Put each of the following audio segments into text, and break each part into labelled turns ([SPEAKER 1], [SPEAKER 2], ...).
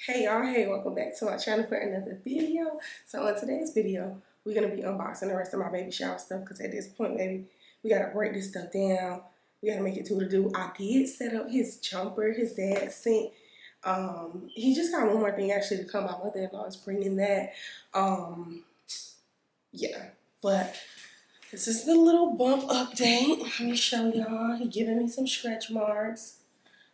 [SPEAKER 1] Hey y'all, hey, welcome back to my channel for another video. So in today's video, we're going to be unboxing the rest of my baby shower stuff because at this point, baby, we got to break this stuff down. We got to make it do what it do. I did set up his jumper. His dad sent, he just got one more thing actually to come. My mother-in-law is bringing that. Yeah, but this is the little bump update. Let me show y'all. He giving me some stretch marks.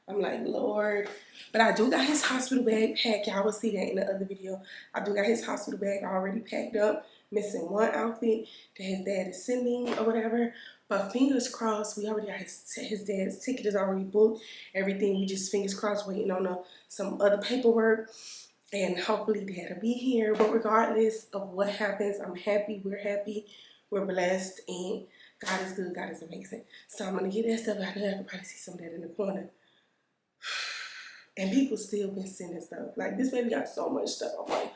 [SPEAKER 1] I'm like, Lord. But I do got his hospital bag packed. Y'all will see that in the other video. I do got his hospital bag already packed up. Missing one outfit that his dad is sending or whatever. But fingers crossed, we already got his dad's ticket is already booked. Everything, we just fingers crossed waiting on some other paperwork. And hopefully dad'll be here. But regardless of what happens, I'm happy. We're blessed. And God is good. God is amazing. So I'm going to get that stuff out there. I can probably see some of that in the corner. And people still been sending stuff. Like, this baby got so much stuff. I'm like,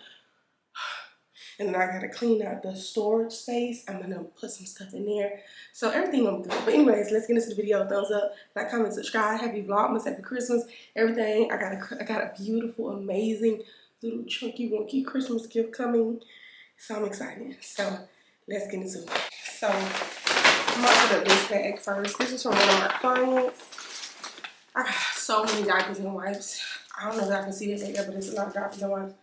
[SPEAKER 1] and then I gotta clean out the storage space. I'm gonna put some stuff in there. So everything I'm good. But anyways, let's get into the video. Thumbs up, like, comment, subscribe. Happy Vlogmas, happy Christmas, everything. I got a beautiful, amazing, little chunky, wonky Christmas gift coming. So I'm excited. So let's get into it. So I'm gonna put up this bag first. This is from one of my clients. I got so many diapers and wipes. I don't know if I can see this yet, but it's a lot of diapers and wipes.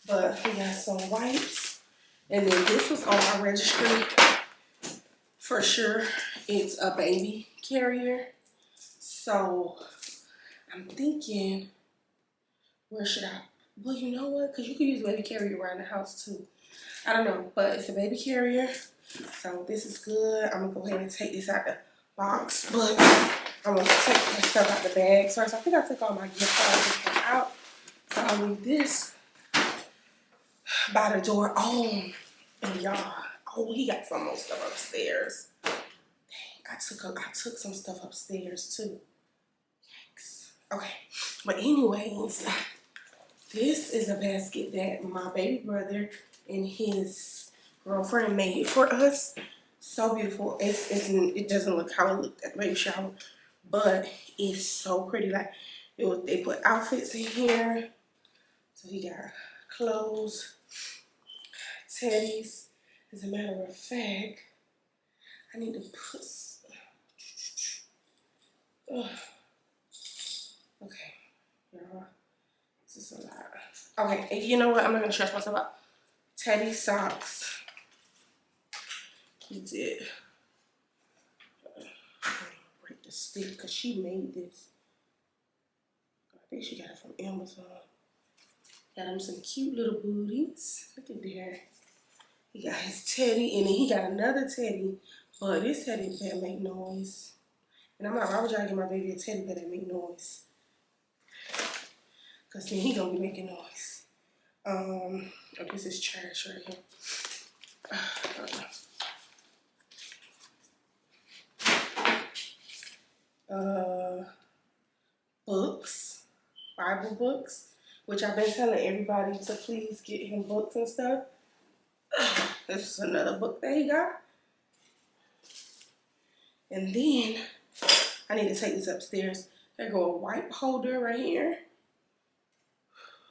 [SPEAKER 1] But we got some wipes. And then this was on my registry. For sure, it's a baby carrier. So I'm thinking, where should I? Well, you know what? Because you can use a baby carrier around the house too. I don't know, but it's a baby carrier. So this is good. I'm going to go ahead and take this out the box. But I'm going to take my stuff out the bag first. I think I took all my gift cards out. So I'll leave this by the door. Oh, and y'all. Oh, he got some more stuff upstairs. Dang, I took some stuff upstairs too. Thanks. Okay. But anyways, this is a basket that my baby brother and his girlfriend made for us. So beautiful. It doesn't look how it looked at the baby shower. But it's so pretty. Like, they put outfits in here. So he got clothes, teddies. As a matter of fact, I need to put. Okay, y'all. This is a lot. Okay, and you know what? I'm not gonna stress myself out. Teddy socks. He did. Break the stick because she made this. I think she got it from Amazon. Got him some cute little booties. Look at there. He got his teddy, and then he got another teddy. But this teddy better make noise. And I'm like, why would y'all give my baby a teddy bear that make noise? Because then he gonna be making noise. Oh, this is trash right here. Books, Bible books, which I've been telling everybody to please get him books and stuff. This is another book that he got. And then I need to take this upstairs. There go a wipe holder right here.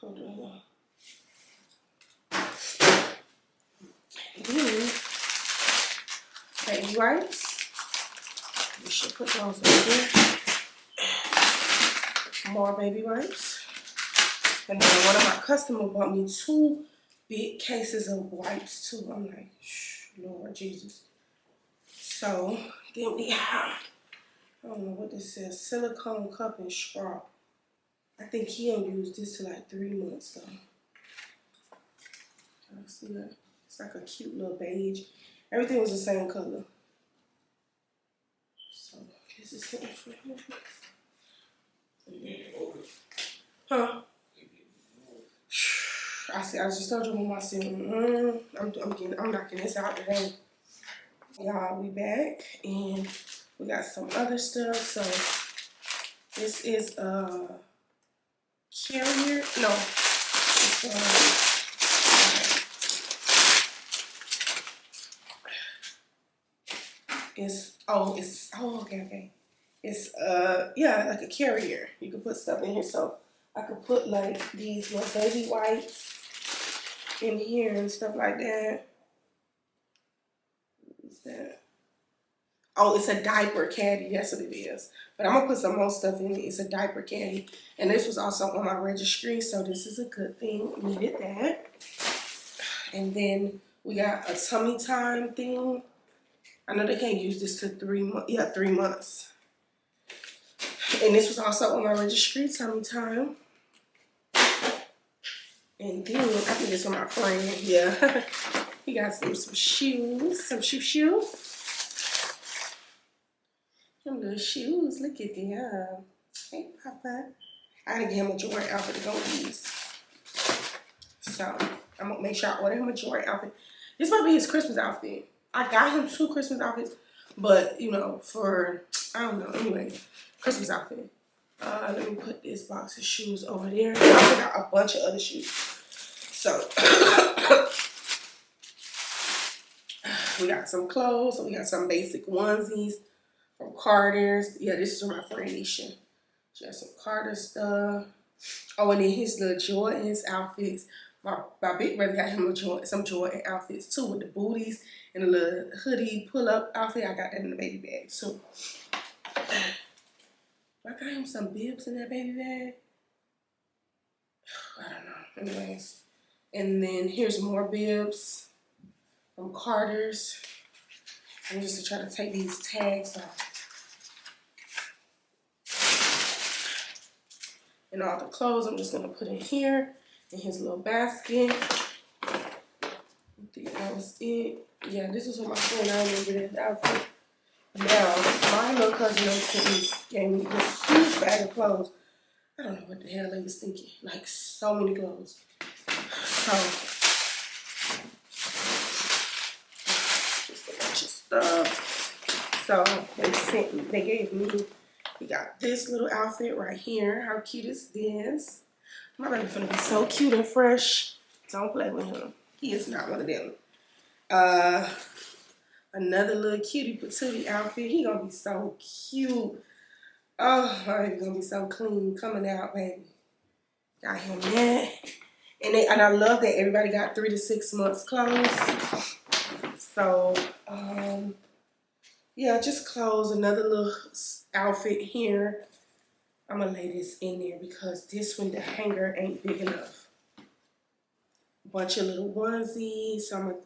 [SPEAKER 1] Hold on. And then baby wipes. We should put those in here. More baby wipes. And then one of my customers bought me 2 big cases of wipes too. I'm like, Lord Jesus. So then we have, I don't know what this says, silicone cup and straw. I think he'll use this to like 3 months though. Y'all see that? It's like a cute little beige. Everything was the same color. So this is it for him. Huh? I just told you when I said, I'm knocking this out today. Y'all, we back and we got some other stuff. So this is a carrier. No, okay. It's yeah, like a carrier. You can put stuff in here. So I could put like these little baby wipes in here and stuff like that. What's that? Oh, it's a diaper caddy. That's what it is. But I'm going to put some more stuff in it. It's a diaper caddy. And this was also on my registry, so this is a good thing. Needed that. And then we got a tummy time thing. I know they can't use this to 3 months. Yeah, 3 months. And this was also on my registry, tummy time. And then, I think this is my friend. Yeah. He got some shoes. Some shoes. Them little shoes. Look at them. Hey, Papa. I gotta get him a Jordan outfit to go with these. So, I'm gonna make sure I order him a Jordan outfit. This might be his Christmas outfit. I got him 2 Christmas outfits, but, you know, for, I don't know, anyway, Christmas outfit. Let me put this box of shoes over there. I also got a bunch of other shoes. So, we got some clothes. So we got some basic onesies from Carter's. Yeah, this is from my friend Nisha. She got some Carter stuff. Oh, and then his little Jordan's outfits. My big brother got him some Jordan outfits too, with the booties and a little hoodie pull-up outfit. I got that in the baby bag too. I got him some bibs in that baby bag. I don't know. Anyways. And then here's more bibs from Carter's. I'm just trying to take these tags off. And all the clothes I'm just going to put in here in his little basket. I think that was it. Yeah, this is what my friend, I remember this outfit. Now, my little cousin gave me this huge bag of clothes. I don't know what the hell they was thinking. Like, so many clothes. So, just a bunch of stuff. So, they gave me, we got this little outfit right here. How cute is this? My baby finna be so cute and fresh. Don't play with him. He is not one of them. Another little cutie patootie outfit. He gonna be so cute. Oh, my baby gonna be so clean coming out, baby. Got him that. And I love that everybody got 3 to 6 months clothes. So, yeah, just clothes. Another little outfit here. I'm gonna lay this in there because this one, the hanger ain't big enough. Bunch of little onesies. So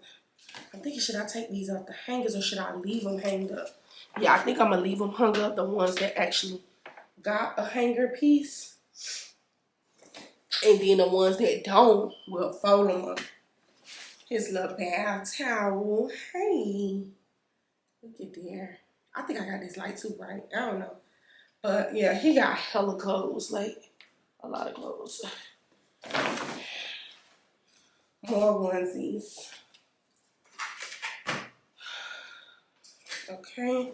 [SPEAKER 1] I'm thinking, should I take these off the hangers or should I leave them hanged up? Yeah, I think I'm gonna leave them hung up. The ones that actually got a hanger piece. And then the ones that don't, we'll fold them up. His little bath towel. Hey. Look at there. I think I got this light too bright. I don't know. But yeah, he got hella clothes. Like, a lot of clothes. More onesies. Okay.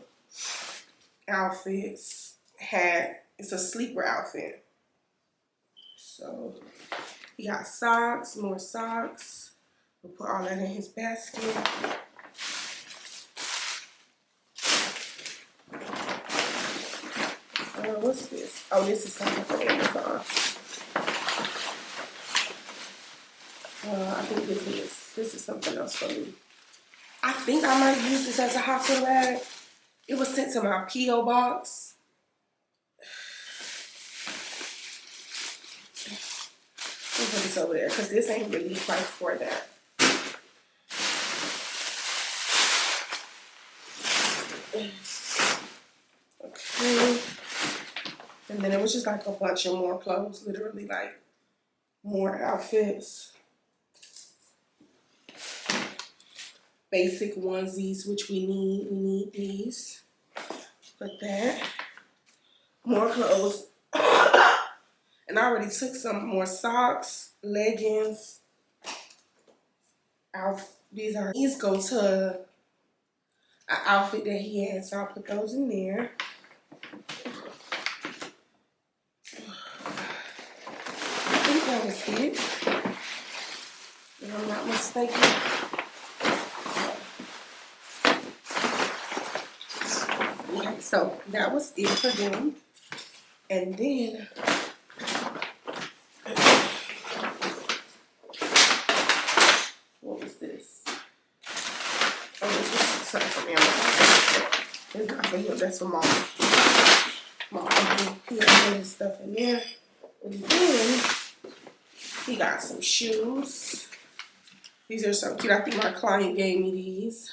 [SPEAKER 1] Outfits. It's a sleeper outfit. So, he got socks, more socks. We'll put all that in his basket. What's this? Oh, this is something for Amazon. I think this is something else for me. I think I might use this as a hospital bag. It was sent to my P.O. box. Let me put this over there because this ain't really quite for that. Okay. And then it was just like a bunch of more clothes, literally like more outfits. Basic onesies, which we need. We need these. Put that. More clothes. And I already took some more socks, leggings. These go to an outfit that he had, so I'll put those in there. I think that was it. If I'm not mistaken. Yeah, so that was it for them. And then It's not for him, that's for mom. My uncle, he got his stuff in there. And then he got some shoes. These are so cute. I think my client gave me these.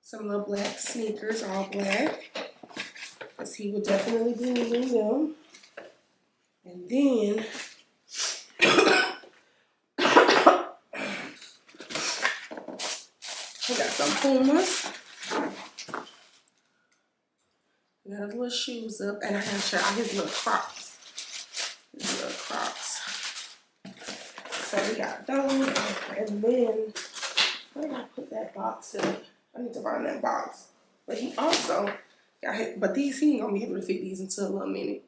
[SPEAKER 1] Some little black sneakers, all black. Because he would definitely be needing them. And then we got some Pumas. We got his little shoes up. And I gotta show out his little Crocs. His little Crocs. So we got those. And then, where did I put that box in? I need to find that box. But he also got his, but these, he ain't gonna be able to fit these until a little minute.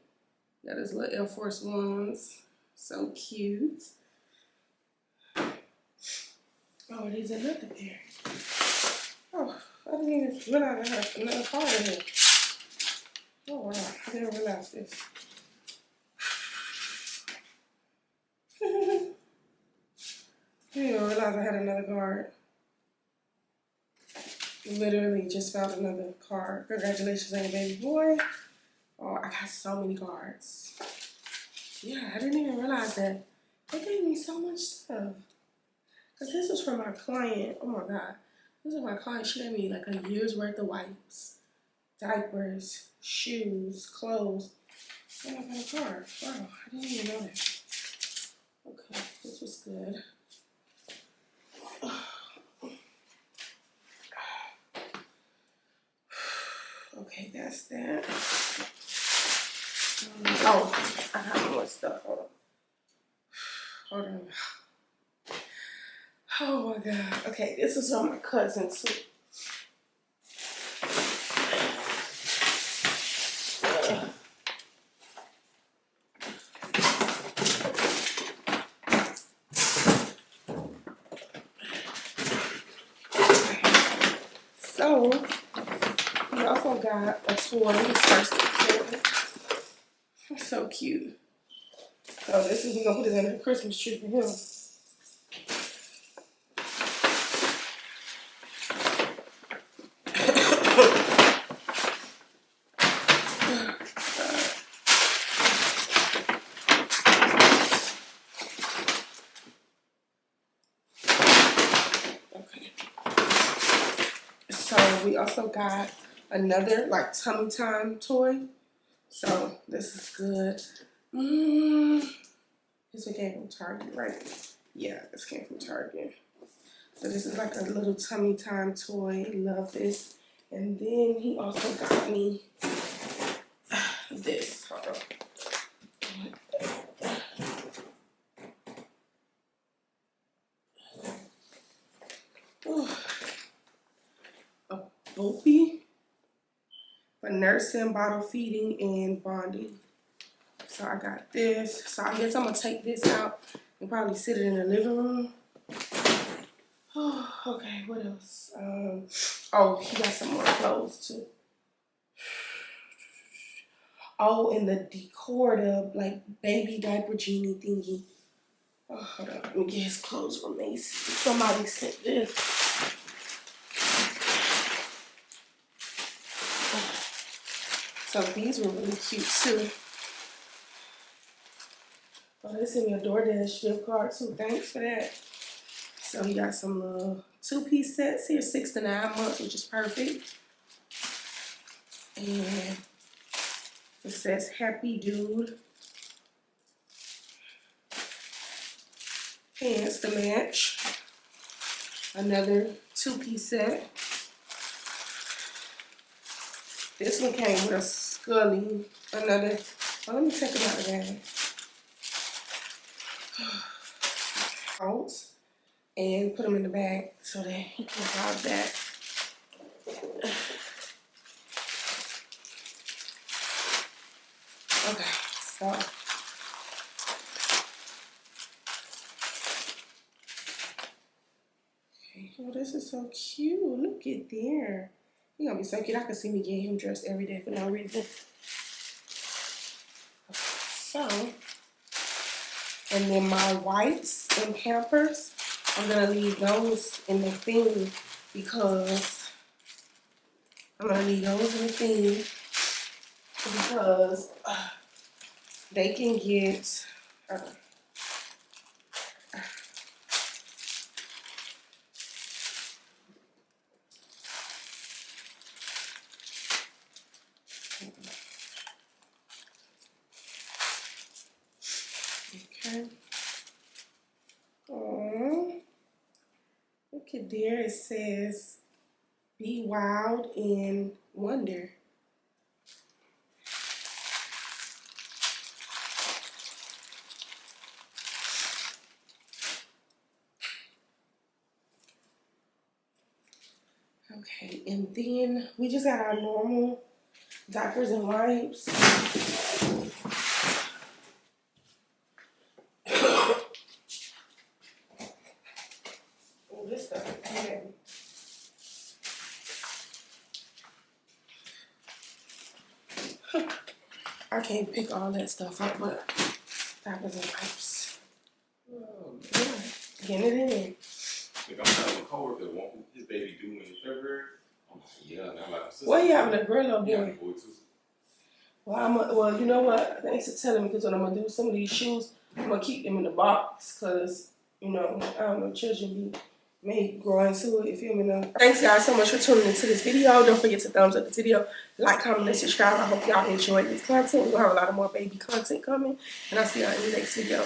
[SPEAKER 1] Got his little Air Force Ones. So cute. Oh, there's another pair. Oh, I didn't even realize I had another card in here. Oh wow, I didn't realize this. I didn't even realize I had another card. Literally just found another card. Congratulations on your baby boy. Oh, I got so many cards. Yeah, I didn't even realize that. They gave me so much stuff. Because this was for my client. Oh my God. This is my client. She gave me like a year's worth of wipes, diapers, shoes, clothes. And I got a card. Wow, I didn't even know that. Okay, this was good. Okay, that's that. Oh, I got more stuff. Hold on. Oh my God. Okay, this is from my cousin too. So, we also got a toy, his first toy. It's so cute. So this is, we're gonna put this under the Christmas tree for him. Okay. So we also got another like tummy time toy. So this is good. This one came from Target, right? Yeah, this came from Target. So this is like a little tummy time toy. Love this. And then he also got me this. Hold on. A Boopy for nursing, bottle feeding, and bonding. So I got this. So I guess I'm gonna take this out and probably sit it in the living room. Oh, okay, what else? Oh, he got some more clothes too. Oh, and the decor, the like baby diaper genie thingy. Oh, hold on, let me get his clothes from Macy. Somebody sent this. So these were really cute too. Oh, they sent me a DoorDash gift card too. Thanks for that. So he got some little two-piece sets here, 6 to 9 months, which is perfect. And it says Happy Dude. Pants to match. Another two-piece set. This one came with a Scully. Another. Well, let me take them out of there. Out and put them in the bag so that he can have that. Okay, so okay, oh, this is so cute. Look at there. He gonna be so cute. I can see me getting him dressed every day for no reason. Okay, so, and then my wipes and Pampers, I'm gonna leave those in the thing because I'm gonna need those in the thing because they can get. Okay. Oh, look at there. It says, "Be wild and wonder." Okay, and then we just got our normal diapers and wipes. Oh, this stuff is heavy. I can't pick all that stuff up, but diapers and wipes. Oh, yeah. Getting it in.
[SPEAKER 2] Like I'm telling my coworker want his baby due in February. I'm like, yeah, and I'm like, sister.
[SPEAKER 1] What you having, a girl or boy?
[SPEAKER 2] Yeah, boy too.
[SPEAKER 1] Well, you know what? Thanks for telling me, because what I'm gonna do, some of these shoes, I'm gonna keep them in the box, because you know, I don't know, children may grow into it. You feel me? Now. Thanks guys so much for tuning into this video. Don't forget to thumbs up this video, like, comment, and subscribe. I hope y'all enjoyed this content. We'll have a lot of more baby content coming, and I'll see y'all in the next video.